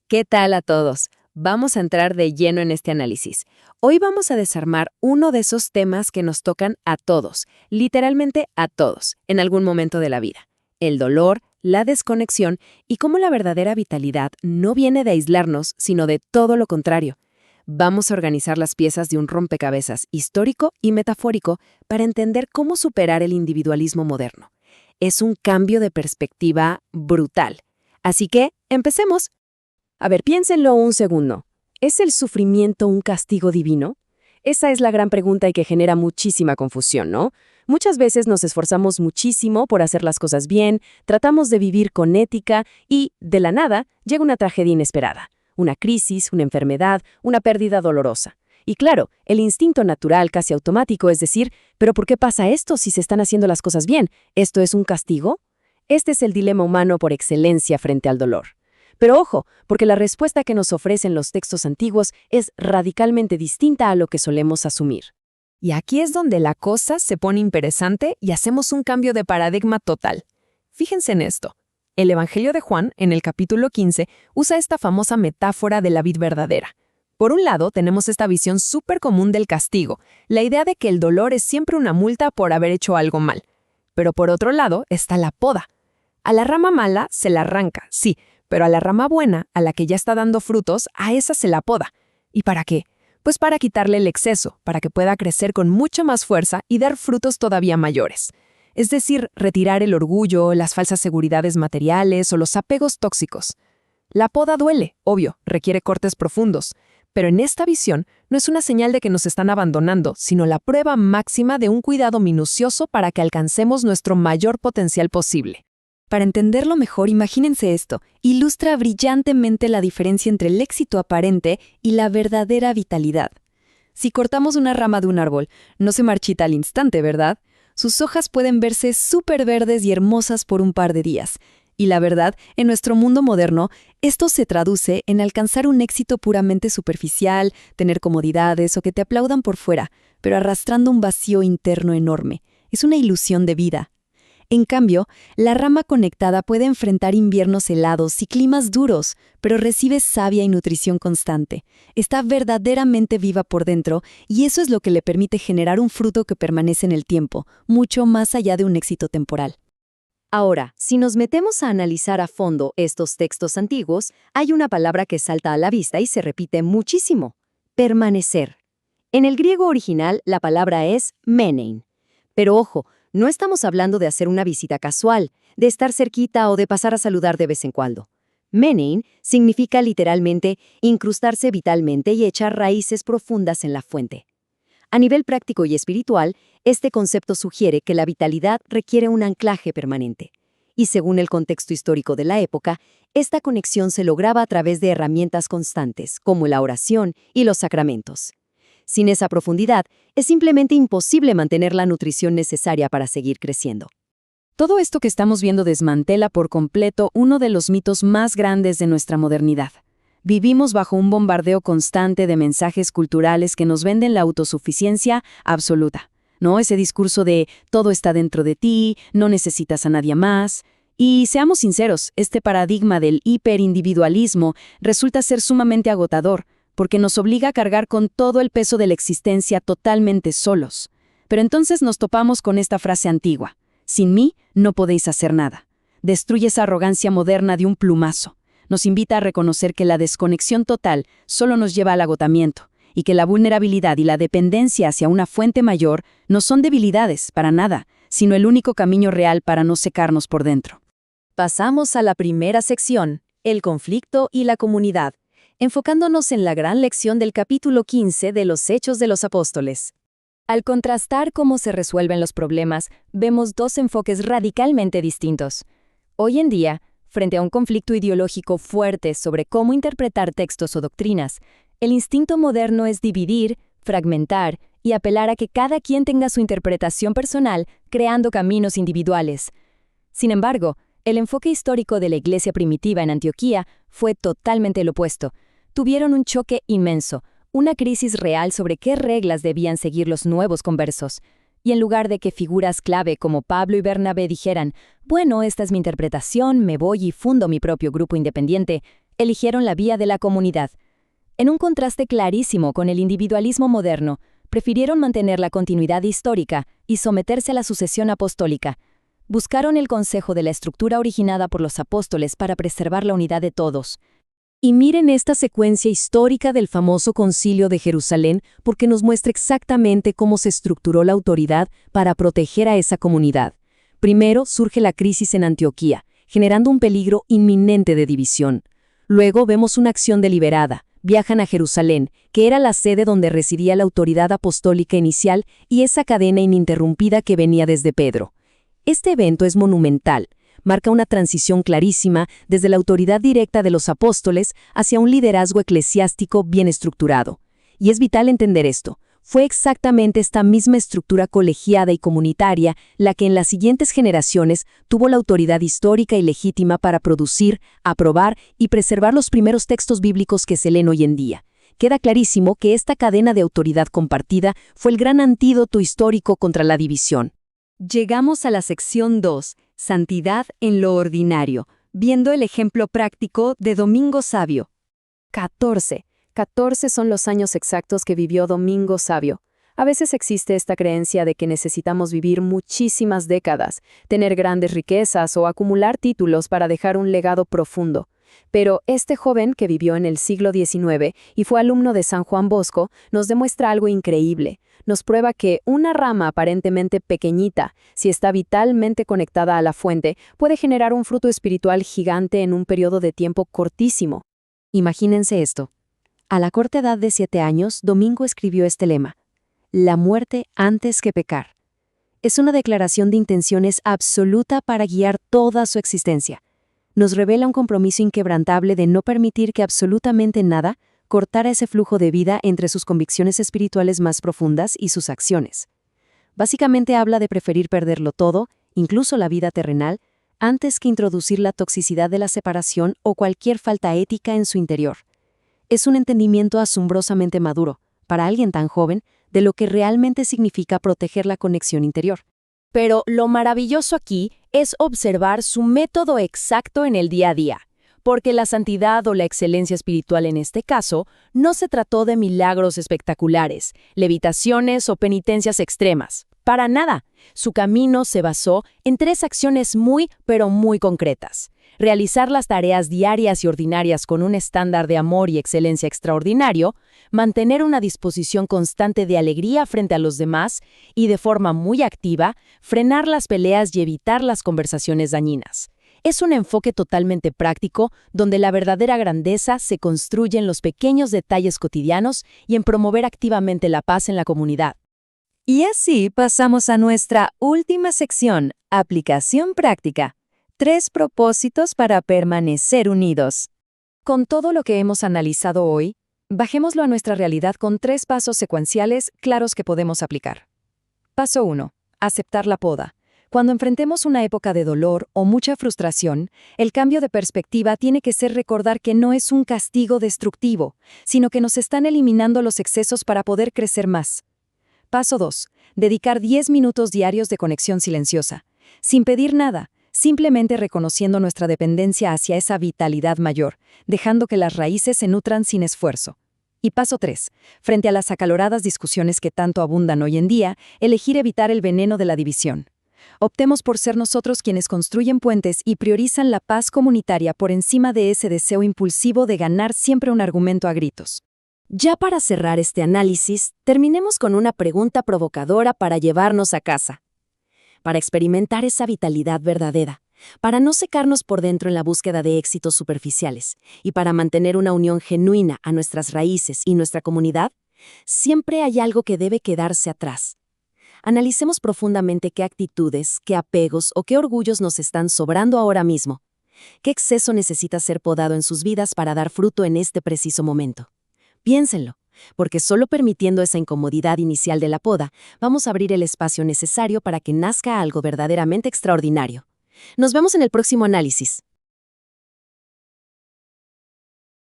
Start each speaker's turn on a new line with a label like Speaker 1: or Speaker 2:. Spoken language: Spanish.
Speaker 1: ¿Qué tal a todos? Vamos a entrar de lleno en este análisis. Hoy vamos a desarmar uno de esos temas que nos tocan a todos, literalmente a todos, en algún momento de la vida. El dolor, la desconexión y cómo la verdadera vitalidad no viene de aislarnos, sino de todo lo contrario. Vamos a organizar las piezas de un rompecabezas histórico y metafórico para entender cómo superar el individualismo moderno. Es un cambio de perspectiva brutal. Así que, empecemos. A ver, piénsenlo un segundo. ¿Es el sufrimiento un castigo divino? Esa es la gran pregunta y que genera muchísima confusión, ¿no? Muchas veces nos esforzamos muchísimo por hacer las cosas bien, tratamos de vivir con ética y, de la nada, llega una tragedia inesperada. Una crisis, una enfermedad, una pérdida dolorosa. Y claro, el instinto natural casi automático es decir, ¿pero por qué pasa esto si se están haciendo las cosas bien? ¿Esto es un castigo? Este es el dilema humano por excelencia frente al dolor. Pero ojo, porque la respuesta que nos ofrecen los textos antiguos es radicalmente distinta a lo que solemos asumir.
Speaker 2: Y aquí es donde la cosa se pone interesante y hacemos un cambio de paradigma total. Fíjense en esto. El Evangelio de Juan, en el capítulo 15, usa esta famosa metáfora de la vid verdadera. Por un lado, tenemos esta visión súper común del castigo, la idea de que el dolor es siempre una multa por haber hecho algo mal. Pero por otro lado está la poda. A la rama mala se la arranca, sí, pero a la rama buena, a la que ya está dando frutos, a esa se la poda. ¿Y para qué? Pues para quitarle el exceso, para que pueda crecer con mucha más fuerza y dar frutos todavía mayores. Es decir, retirar el orgullo, las falsas seguridades materiales o los apegos tóxicos. La poda duele, obvio, requiere cortes profundos, pero en esta visión no es una señal de que nos están abandonando, sino la prueba máxima de un cuidado minucioso para que alcancemos nuestro mayor potencial posible.
Speaker 3: Para entenderlo mejor, imagínense esto. Ilustra brillantemente la diferencia entre el éxito aparente y la verdadera vitalidad. Si cortamos una rama de un árbol, no se marchita al instante, ¿verdad? Sus hojas pueden verse súper verdes y hermosas por un par de días. Y la verdad, en nuestro mundo moderno, esto se traduce en alcanzar un éxito puramente superficial, tener comodidades o que te aplaudan por fuera, pero arrastrando un vacío interno enorme. Es una ilusión de vida. En cambio, la rama conectada puede enfrentar inviernos helados y climas duros, pero recibe savia y nutrición constante. Está verdaderamente viva por dentro y eso es lo que le permite generar un fruto que permanece en el tiempo, mucho más allá de un éxito temporal.
Speaker 1: Ahora, si nos metemos a analizar a fondo estos textos antiguos, hay una palabra que salta a la vista y se repite muchísimo: permanecer. En el griego original, la palabra es menein. Pero ojo, no estamos hablando de hacer una visita casual, de estar cerquita o de pasar a saludar de vez en cuando. Menein significa literalmente incrustarse vitalmente y echar raíces profundas en la fuente. A nivel práctico y espiritual, este concepto sugiere que la vitalidad requiere un anclaje permanente. Y según el contexto histórico de la época, esta conexión se lograba a través de herramientas constantes, como la oración y los sacramentos. Sin esa profundidad, es simplemente imposible mantener la nutrición necesaria para seguir creciendo.
Speaker 3: Todo esto que estamos viendo desmantela por completo uno de los mitos más grandes de nuestra modernidad. Vivimos bajo un bombardeo constante de mensajes culturales que nos venden la autosuficiencia absoluta, ¿no? Ese discurso de todo está dentro de ti, no necesitas a nadie más. Y seamos sinceros, este paradigma del hiperindividualismo resulta ser sumamente agotador, porque nos obliga a cargar con todo el peso de la existencia totalmente solos. Pero entonces nos topamos con esta frase antigua: sin mí no podéis hacer nada. Destruye esa arrogancia moderna de un plumazo. Nos invita a reconocer que la desconexión total solo nos lleva al agotamiento, y que la vulnerabilidad y la dependencia hacia una fuente mayor no son debilidades, para nada, sino el único camino real para no secarnos por dentro.
Speaker 1: Pasamos a la primera sección, el conflicto y la comunidad, enfocándonos en la gran lección del capítulo 15 de los Hechos de los Apóstoles. Al contrastar cómo se resuelven los problemas, vemos dos enfoques radicalmente distintos. Hoy en día, frente a un conflicto ideológico fuerte sobre cómo interpretar textos o doctrinas, el instinto moderno es dividir, fragmentar y apelar a que cada quien tenga su interpretación personal, creando caminos individuales. Sin embargo, el enfoque histórico de la iglesia primitiva en Antioquía fue totalmente el opuesto. Tuvieron un choque inmenso, una crisis real sobre qué reglas debían seguir los nuevos conversos. Y en lugar de que figuras clave como Pablo y Bernabé dijeran, bueno, esta es mi interpretación, me voy y fundo mi propio grupo independiente,
Speaker 4: eligieron la vía de la comunidad. En un contraste clarísimo con el individualismo moderno, prefirieron mantener la continuidad histórica y someterse a la sucesión apostólica. Buscaron el consejo de la estructura originada por los apóstoles para preservar la unidad de todos.
Speaker 2: Y miren esta secuencia histórica del famoso Concilio de Jerusalén porque nos muestra exactamente cómo se estructuró la autoridad para proteger a esa comunidad. Primero surge la crisis en Antioquía, generando un peligro inminente de división. Luego vemos una acción deliberada. Viajan a Jerusalén, que era la sede donde residía la autoridad apostólica inicial y esa cadena ininterrumpida que venía desde Pedro. Este evento es monumental. Marca una transición clarísima desde la autoridad directa de los apóstoles hacia un liderazgo eclesiástico bien estructurado. Y es vital entender esto. Fue exactamente esta misma estructura colegiada y comunitaria la que en las siguientes generaciones tuvo la autoridad histórica y legítima para producir, aprobar y preservar los primeros textos bíblicos que se leen hoy en día. Queda clarísimo que esta cadena de autoridad compartida fue el gran antídoto histórico contra la división.
Speaker 3: Llegamos a la sección 2, Santidad en lo ordinario, viendo el ejemplo práctico de Domingo Sabio. 14 son los años exactos que vivió Domingo Sabio. A veces existe esta creencia de que necesitamos vivir muchísimas décadas, tener grandes riquezas o acumular títulos para dejar un legado profundo. Pero este joven que vivió en el siglo XIX y fue alumno de San Juan Bosco nos demuestra algo increíble. Nos prueba que una rama aparentemente pequeñita, si está vitalmente conectada a la fuente, puede generar un fruto espiritual gigante en un periodo de tiempo cortísimo.
Speaker 1: Imagínense esto. A la corta edad de 7 años, Domingo escribió este lema: la muerte antes que pecar. Es una declaración de intenciones absoluta para guiar toda su existencia. Nos revela un compromiso inquebrantable de no permitir que absolutamente nada cortara ese flujo de vida entre sus convicciones espirituales más profundas y sus acciones. Básicamente habla de preferir perderlo todo, incluso la vida terrenal, antes que introducir la toxicidad de la separación o cualquier falta ética en su interior. Es un entendimiento asombrosamente maduro, para alguien tan joven, de lo que realmente significa proteger la conexión interior.
Speaker 4: Pero lo maravilloso aquí es observar su método exacto en el día a día, porque la santidad o la excelencia espiritual en este caso no se trató de milagros espectaculares, levitaciones o penitencias extremas. Para nada. Su camino se basó en 3 acciones pero muy concretas. Realizar las tareas diarias y ordinarias con un estándar de amor y excelencia extraordinario, mantener una disposición constante de alegría frente a los demás y, de forma muy activa, frenar las peleas y evitar las conversaciones dañinas. Es un enfoque totalmente práctico, donde la verdadera grandeza se construye en los pequeños detalles cotidianos y en promover activamente la paz en la comunidad.
Speaker 3: Y así pasamos a nuestra última sección, aplicación práctica. 3 propósitos para permanecer unidos. Con todo lo que hemos analizado hoy, bajémoslo a nuestra realidad con 3 pasos secuenciales claros que podemos aplicar. Paso 1. Aceptar la poda. Cuando enfrentemos una época de dolor o mucha frustración, el cambio de perspectiva tiene que ser recordar que no es un castigo destructivo, sino que nos están eliminando los excesos para poder crecer más. Paso 2. Dedicar 10 minutos diarios de conexión silenciosa. Sin pedir nada, simplemente reconociendo nuestra dependencia hacia esa vitalidad mayor, dejando que las raíces se nutran sin esfuerzo. Y paso 3. Frente a las acaloradas discusiones que tanto abundan hoy en día, elegir evitar el veneno de la división. Optemos por ser nosotros quienes construyen puentes y priorizan la paz comunitaria por encima de ese deseo impulsivo de ganar siempre un argumento a gritos.
Speaker 1: Ya para cerrar este análisis, terminemos con una pregunta provocadora para llevarnos a casa. Para experimentar esa vitalidad verdadera, para no secarnos por dentro en la búsqueda de éxitos superficiales y para mantener una unión genuina a nuestras raíces y nuestra comunidad, siempre hay algo que debe quedarse atrás. Analicemos profundamente qué actitudes, qué apegos o qué orgullos nos están sobrando ahora mismo. ¿Qué exceso necesita ser podado en sus vidas para dar fruto en este preciso momento? Piénsenlo, porque solo permitiendo esa incomodidad inicial de la poda, vamos a abrir el espacio necesario para que nazca algo verdaderamente extraordinario. Nos vemos en el próximo análisis.